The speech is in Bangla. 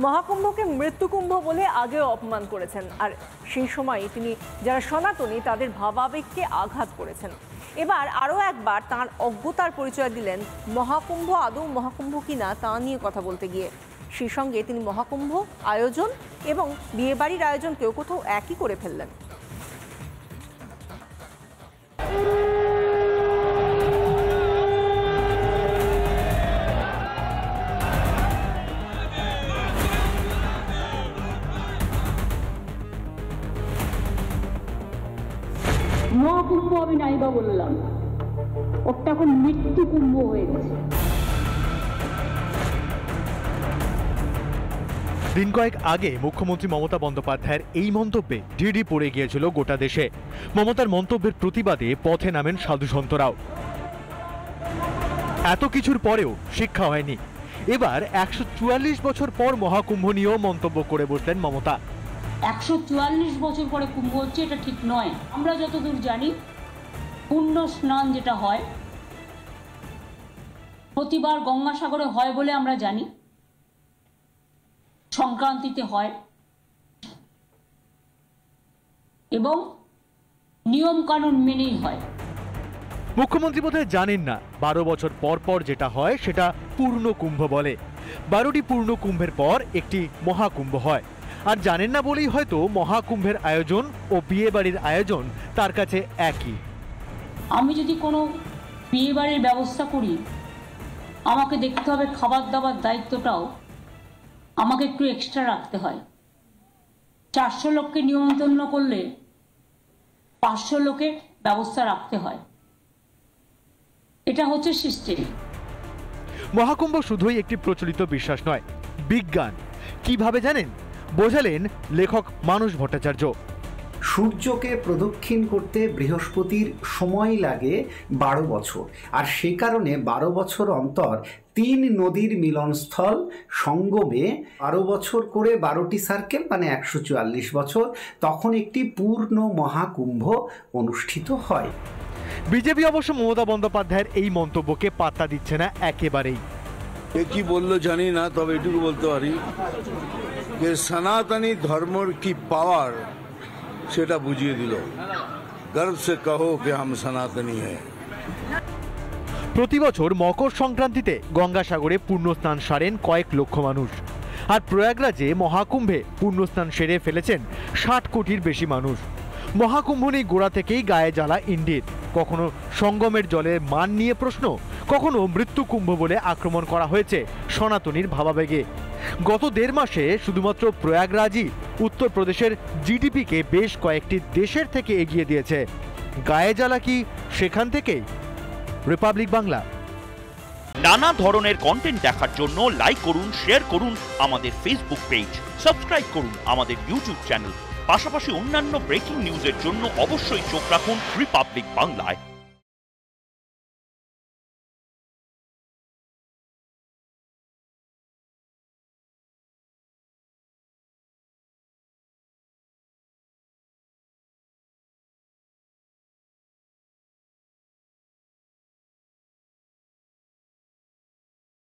মহাকুম্ভকে মৃত্যুকুম্ভ বলে আগেও অপমান করেছেন, আর সেই সময় তিনি যারা সনাতনী তাদের ভাবাবেগকে আঘাত করেছেন। এবার আরও একবার তাঁর অজ্ঞতার পরিচয় দিলেন মহাকুম্ভ আদৌ মহাকুম্ভ কিনা তা নিয়ে কথা বলতে গিয়ে। সেই সঙ্গে তিনি মহাকুম্ভ আয়োজন এবং বিয়েবাড়ির আয়োজনকেও কোথাও একই করে ফেললেন। মহাকুম্ভ আমি নাইবা বললাম, ওটা এখন মৃত্যু কুম্ভ হয়ে গেছে। দিন কয়েক আগে মুখ্যমন্ত্রী মমতা বন্দ্যোপাধ্যায়ের এই মন্তব্যে ঢিঢি পড়ে গিয়েছিল গোটা দেশে। মমতার মন্তব্যের প্রতিবাদে পথে নামেন সাধুসন্তরাও। এত কিছুর পরেও শিক্ষা হয়নি। এবার 144 বছর পর মহাকুম্ভ নিয়েও মন্তব্য করে বসলেন মমতা। 144 বছর পরে কুম্ভ হচ্ছে, এটা ঠিক নয়। আমরা যতদূর জানি পুণ্য স্নান যেটা হয় প্রতিবার গঙ্গাসাগরে হয় বলে আমরা জানি, সংক্রান্তিতে হয় এবং নিয়ম কানুন মেনেই হয়। মুখ্যমন্ত্রী বোধহয় জানেন না 12 বছর পর পর যেটা হয় সেটা পূর্ণ কুম্ভ বলে। 12টি পূর্ণ কুম্ভের পর একটি মহাকুম্ভ হয়। আর জানেন না বলেই হয়তো মহাকুম্ভের আয়োজন ও বিয়েবাড়ির আয়োজন তার কাছে একই। আমি যদি কোনো বিয়েবাড়ির ব্যবস্থা করি, আমাকে দেখতে হবে খাবার দাবার দায়িত্বটাও আমাকে একটু এক্সট্রা রাখতে হয়। 400 লোককে নিমন্ত্রণ করলে 500 লোকের ব্যবস্থা রাখতে হয়। এটা হচ্ছে সিস্টেম। মহাকুম্ভ শুধুই একটি প্রচলিত বিশ্বাস নয়, বিজ্ঞান। কিভাবে জানেন? বোঝালেন লেখক মানস ভট্টাচার্য। সূর্যকে প্রদক্ষিণ করতে বৃহস্পতির সময় লাগে 12 বছর, আর সে কারণে 12 বছর অন্তর 3 নদীর মিলনস্থল সঙ্গমে 12 বছর করে 12টি সার্কেল, মানে 144 বছর, তখন একটি পূর্ণ মহাকুম্ভ অনুষ্ঠিত হয়। বিজেপি অবশ্য মমতা বন্দ্যোপাধ্যায়ের এই মন্তব্যকে পাত্তা দিচ্ছে না একেবারেই। কি বললো জানি না, তবে এটুকু বলতে পারি যে সনাতনী ধর্মের কি পাওয়ার সেটা বুঝিয়ে দিল। গর্ব সে কহো যে হাম সনাতনী হ্যায়। প্রতি বছর মকর সংক্রান্তিতে গঙ্গাসাগরে পুণ্যস্নান সারেন কয়েক লক্ষ মানুষ, আর প্রয়াগরাজে মহাকুম্ভে পুণ্যস্নান সেরে ফেলেছেন 60 কোটির বেশি মানুষ। মহাকুম্ভ নিয়ে গোড়া থেকেই গায়ে জ্বালা ইন্ডির। কখনো সঙ্গমের জলের মান নিয়ে প্রশ্ন, কখনো মৃত্যু কুম্ভ বলে আক্রমণ করা হয়েছে সনাতনীর ভাবাবেগে। গত 1.5 মাসে শুধুমাত্র প্রয়াগরাজই উত্তরপ্রদেশের জিডিপিকে বেশ কয়েকটি দেশের থেকে এগিয়ে দিয়েছে। গায়ে জ্বালা কি সেখান থেকেই? রিপাবলিক বাংলা। নানা ধরনের কন্টেন্ট দেখার জন্য লাইক করুন, শেয়ার করুন আমাদের ফেসবুক পেজ, সাবস্ক্রাইব করুন আমাদের ইউটিউব চ্যানেল। পাশাপাশি অন্যান্য ব্রেকিং নিউজের জন্য অবশ্যই চোখ রাখুন রিপাবলিক বাংলায়।